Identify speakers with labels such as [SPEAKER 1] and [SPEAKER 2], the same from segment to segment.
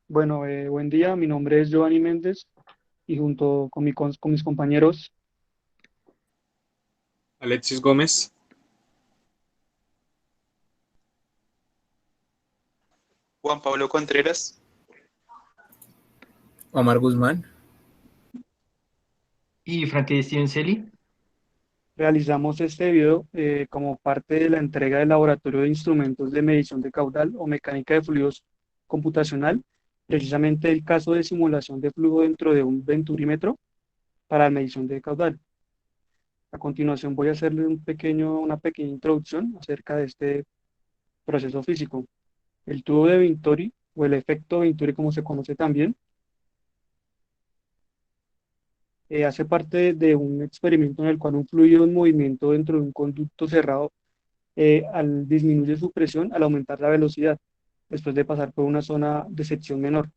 [SPEAKER 1] Bueno, buen día, mi nombre es Giovanni Méndez y junto con mis compañeros
[SPEAKER 2] Alexis Gómez.
[SPEAKER 3] Juan Pablo Contreras.
[SPEAKER 4] Omar Guzmán.
[SPEAKER 5] Y Frankie Steven Celi.
[SPEAKER 1] realizamos este video como parte de la entrega del Laboratorio de Instrumentos de Medición de Caudal o Mecánica de Fluidos Computacional, precisamente el caso de simulación de flujo dentro de un venturímetro para la medición de caudal. A continuación voy a hacerle una pequeña introducción acerca de este proceso físico. El tubo de Venturi o el efecto Venturi como se conoce también hace parte de un experimento en el cual un fluido en movimiento dentro de un conducto cerrado al disminuye su presión al aumentar la velocidad, después de pasar por una zona de sección menor.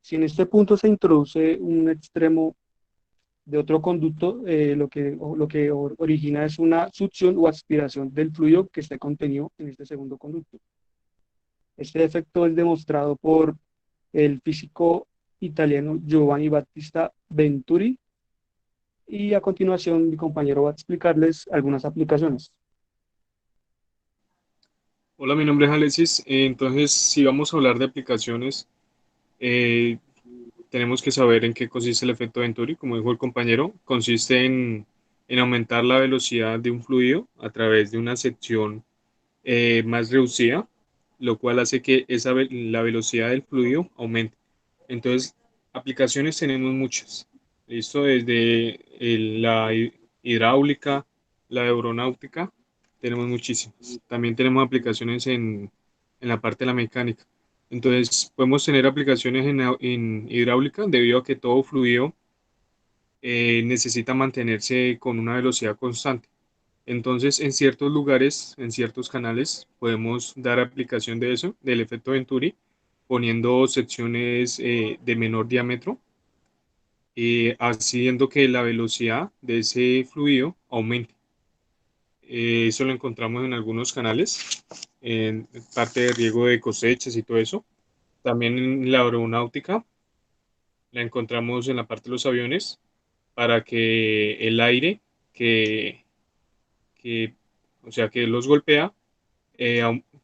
[SPEAKER 1] Si en este punto se introduce un extremo de otro conducto, lo que origina es una succión o aspiración del fluido que está contenido en este segundo conducto. Este efecto es demostrado por el físico italiano Giovanni Battista Venturi, y a continuación mi compañero va a explicarles algunas aplicaciones.
[SPEAKER 2] Hola, mi nombre es Alexis. Entonces, si vamos a hablar de aplicaciones, eh, tenemos que saber en qué consiste el efecto Venturi. Como dijo el compañero, consiste en aumentar la velocidad de un fluido a través de una sección más reducida, lo cual hace que la velocidad del fluido aumente. Entonces, aplicaciones tenemos muchas. Listo, desde hidráulica, la aeronáutica, tenemos muchísimas. También tenemos aplicaciones en la parte de la mecánica. Entonces, podemos tener aplicaciones en hidráulica debido a que todo fluido necesita mantenerse con una velocidad constante. Entonces, en ciertos lugares, en ciertos canales, podemos dar aplicación de eso, del efecto Venturi, poniendo secciones de menor diámetro, haciendo que la velocidad de ese fluido aumente. Eso lo encontramos en algunos canales, en parte de riego de cosechas y todo eso. También en la aeronáutica la encontramos en la parte de los aviones para que el aire que, que o sea, que los golpea,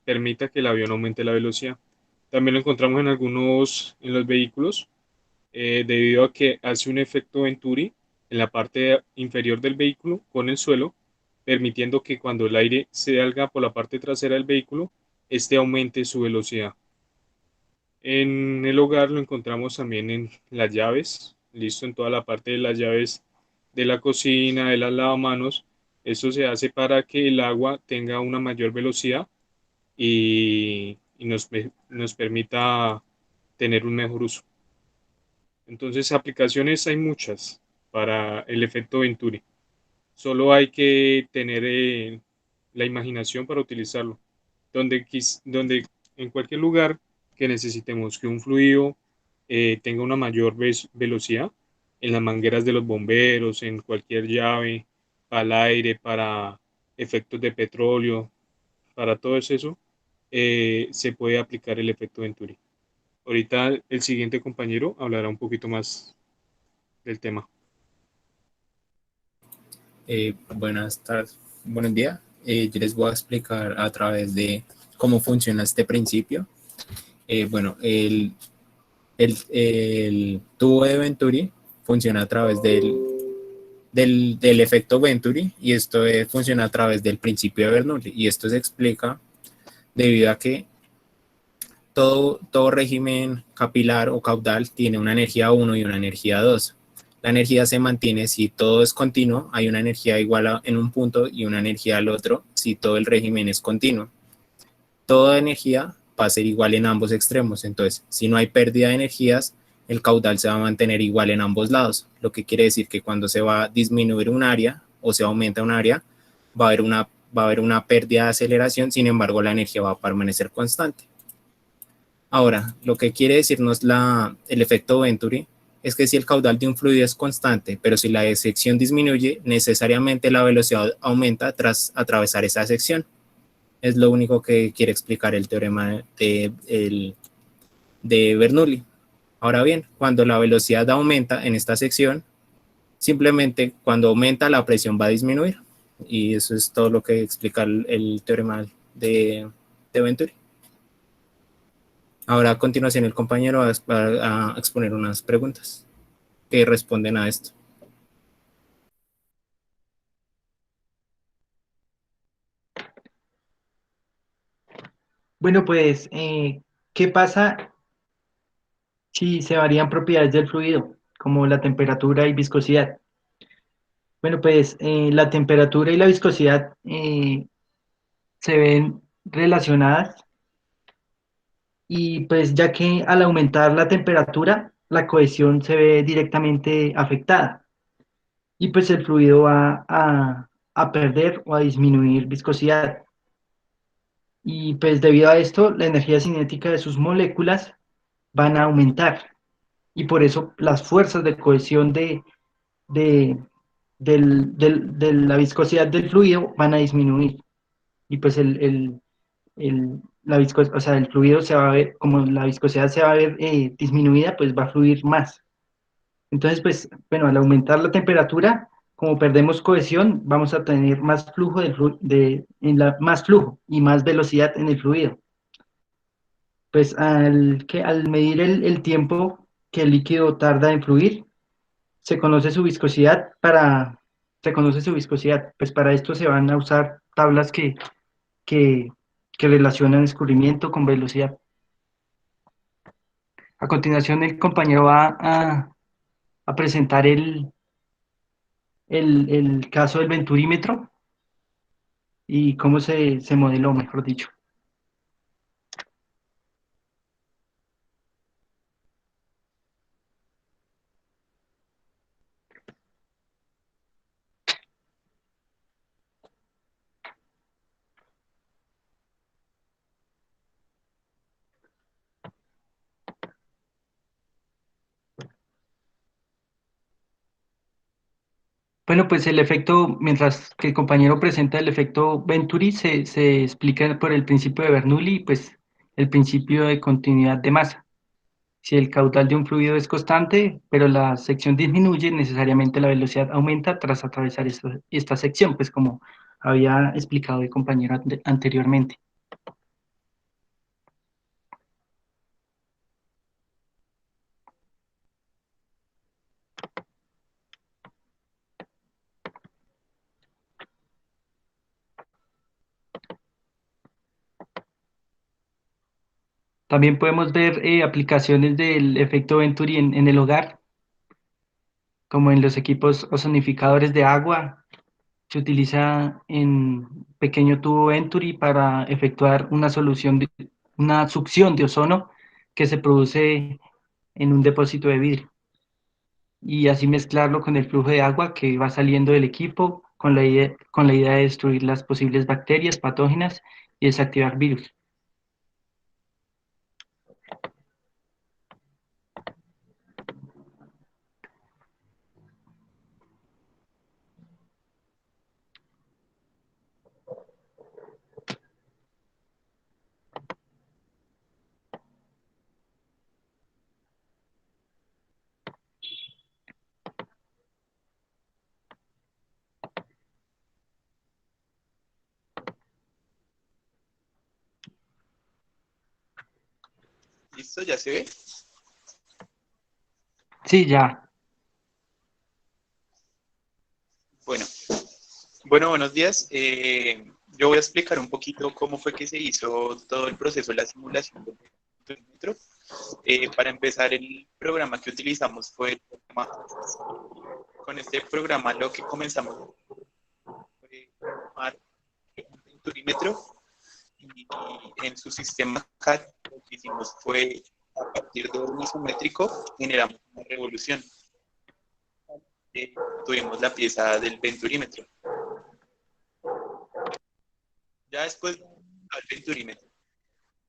[SPEAKER 2] permita que el avión aumente la velocidad. También lo encontramos en los vehículos, debido a que hace un efecto Venturi en la parte inferior del vehículo con el suelo, permitiendo que cuando el aire salga por la parte trasera del vehículo, este aumente su velocidad. En el hogar lo encontramos también en las llaves, listo, en toda la parte de las llaves de la cocina, de las lavamanos. Esto se hace para que el agua tenga una mayor velocidad y nos permita tener un mejor uso. Entonces, aplicaciones hay muchas para el efecto Venturi. Solo hay que tener la imaginación para utilizarlo. Donde en cualquier lugar que necesitemos que un fluido tenga una mayor velocidad, en las mangueras de los bomberos, en cualquier llave, para el aire, para efectos de petróleo, para todo eso, se puede aplicar el efecto Venturi. Ahorita el siguiente compañero hablará un poquito más del tema.
[SPEAKER 4] Buenas tardes, buenos días. Yo les voy a explicar a través de cómo funciona este principio. Bueno, el tubo de Venturi funciona a través del efecto Venturi, y esto funciona a través del principio de Bernoulli, y esto se explica debido a que todo régimen capilar o caudal tiene una energía 1 y una energía 2. La energía se mantiene si todo es continuo, hay una energía igual en un punto y una energía al otro si todo el régimen es continuo. Toda energía va a ser igual en ambos extremos, entonces si no hay pérdida de energías, el caudal se va a mantener igual en ambos lados, lo que quiere decir que cuando se va a disminuir un área o se aumenta un área, va a haber una pérdida de aceleración, sin embargo la energía va a permanecer constante. Ahora, lo que quiere decirnos el efecto Venturi es que si el caudal de un fluido es constante, pero si la sección disminuye, necesariamente la velocidad aumenta tras atravesar esa sección. Es lo único que quiere explicar el teorema de Bernoulli. Ahora bien, cuando la velocidad aumenta en esta sección, simplemente cuando aumenta la presión va a disminuir. Y eso es todo lo que explica el teorema de Venturi. Ahora a continuación el compañero va a exponer unas preguntas que responden a esto.
[SPEAKER 5] Bueno, pues, ¿qué pasa si se varían propiedades del fluido, como la temperatura y viscosidad? Bueno, pues la temperatura y la viscosidad se ven relacionadas y pues ya que al aumentar la temperatura, la cohesión se ve directamente afectada y pues el fluido va a perder o a disminuir viscosidad. Y pues debido a esto, la energía cinética de sus moléculas van a aumentar y por eso las fuerzas de cohesión de, de la viscosidad del fluido van a disminuir y pues o sea, el fluido se va a ver, como la viscosidad se va a ver disminuida, pues va a fluir más. Entonces, pues, bueno, al aumentar la temperatura, como perdemos cohesión, vamos a tener más flujo más flujo y más velocidad en el fluido. Pues al medir el tiempo que el líquido tarda en fluir, se conoce su viscosidad se conoce su viscosidad. Pues para esto se van a usar tablas que, que relacionan escurrimiento con velocidad. A continuación, el compañero va a presentar el caso del venturímetro y cómo se modeló, mejor dicho. Bueno, pues el efecto, mientras que el compañero presenta el efecto Venturi, se explica por el principio de Bernoulli y pues el principio de continuidad de masa. Si el caudal de un fluido es constante, pero la sección disminuye, necesariamente la velocidad aumenta tras atravesar esta sección, pues como había explicado el compañero anteriormente. También podemos ver aplicaciones del efecto Venturi en el hogar, como en los equipos ozonificadores de agua. Se utiliza en pequeño tubo Venturi para efectuar una succión de ozono que se produce en un depósito de vidrio y así mezclarlo con el flujo de agua que va saliendo del equipo con la idea de destruir las posibles bacterias patógenas y desactivar virus.
[SPEAKER 3] ¿Listo? ¿Ya se ve?
[SPEAKER 5] Sí, ya.
[SPEAKER 3] Bueno, buenos días. Yo voy a explicar un poquito cómo fue que se hizo todo el proceso de la simulación del metro. Para empezar, el programa que utilizamos fue el programa. Con este programa lo que comenzamos fue armar un venturímetro y en su sistema CAD lo que hicimos fue a partir de un isométrico generamos una revolución. Tuvimos la pieza del venturímetro. Ya después del venturímetro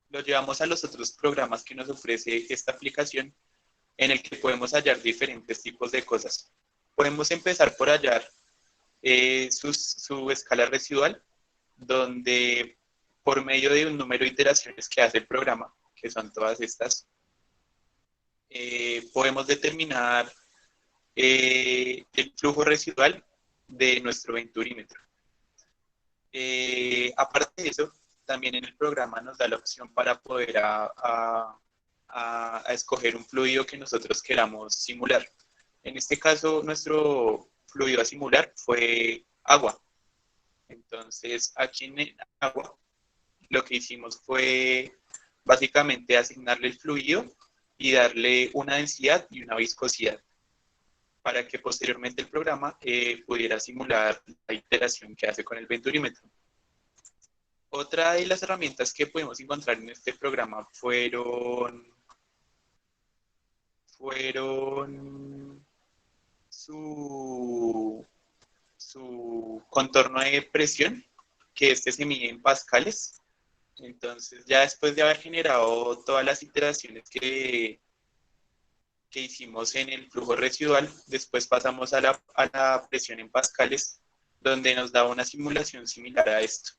[SPEAKER 3] lo llevamos a los otros programas que nos ofrece esta aplicación en el que podemos hallar diferentes tipos de cosas. Podemos empezar por hallar su escala residual, donde por medio de un número de iteraciones que hace el programa, que son todas estas, podemos determinar el flujo residual de nuestro venturímetro. Aparte de eso, también en el programa nos da la opción para poder a escoger un fluido que nosotros queramos simular. En este caso, nuestro fluido a simular fue agua. Entonces, aquí en agua, lo que hicimos fue básicamente asignarle el fluido y darle una densidad y una viscosidad para que posteriormente el programa pudiera simular la iteración que hace con el venturímetro. Otra de las herramientas que pudimos encontrar en este programa fueron su contorno de presión, que este se mide en pascales. Entonces, ya después de haber generado todas las iteraciones que hicimos en el flujo residual, después pasamos a la presión en pascales, donde nos da una simulación similar a esto.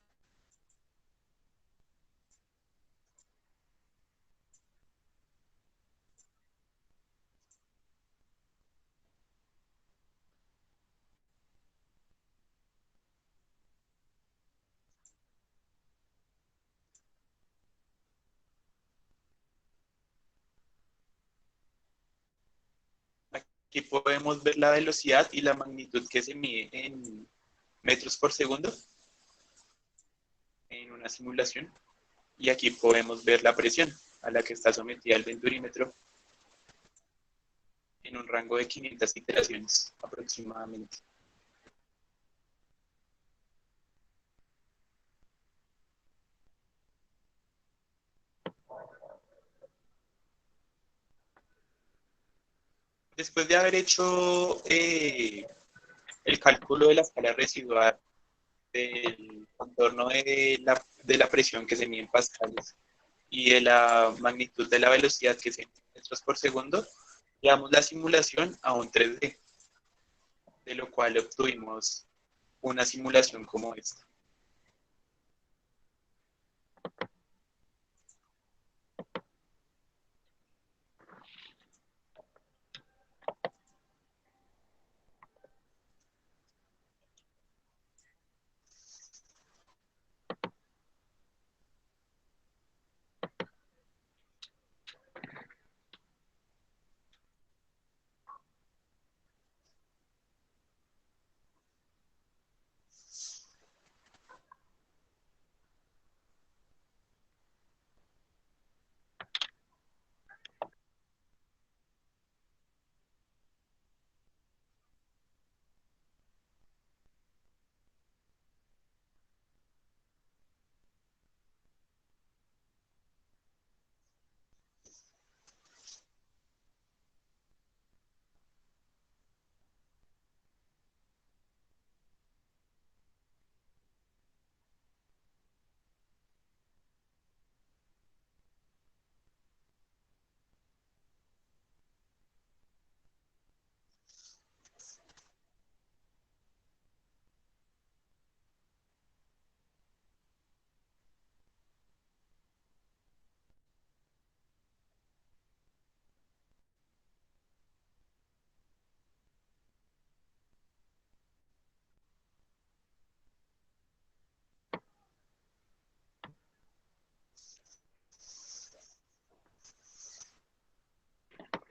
[SPEAKER 3] Aquí podemos ver la velocidad y la magnitud que se mide en metros por segundo en una simulación. Y aquí podemos ver la presión a la que está sometida el venturímetro en un rango de 500 iteraciones aproximadamente. Después de haber hecho el cálculo de la escala residual del contorno de la presión que se mide en pascales y de la magnitud de la velocidad que se mide en metros por segundo, llevamos la simulación a un 3D, de lo cual obtuvimos una simulación como esta.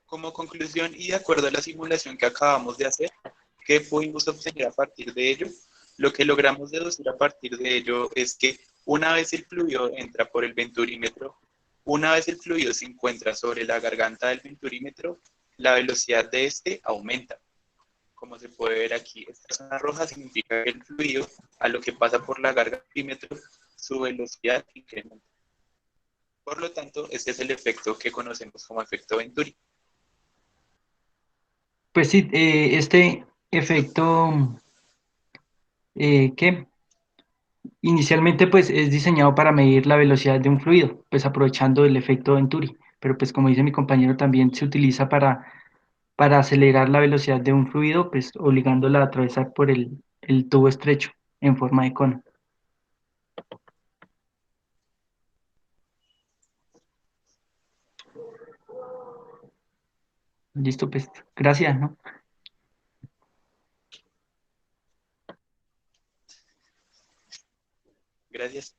[SPEAKER 3] Como conclusión y de acuerdo a la simulación que acabamos de hacer, ¿qué pudimos obtener a partir de ello? Lo que logramos deducir a partir de ello es que una vez el fluido entra por el venturímetro, una vez el fluido se encuentra sobre la garganta del venturímetro, la velocidad de este aumenta. Como se puede ver aquí, esta zona roja significa que el fluido, a lo que pasa por la garganta del venturímetro, su velocidad incrementa. Por lo tanto, este es el efecto que conocemos como efecto Venturi.
[SPEAKER 5] Pues sí, este efecto que inicialmente pues es diseñado para medir la velocidad de un fluido, pues aprovechando el efecto Venturi, pero pues como dice mi compañero también se utiliza para acelerar la velocidad de un fluido, pues obligándola a atravesar por el tubo estrecho en forma de cono. Listo, pues, gracias, ¿no?
[SPEAKER 3] Gracias.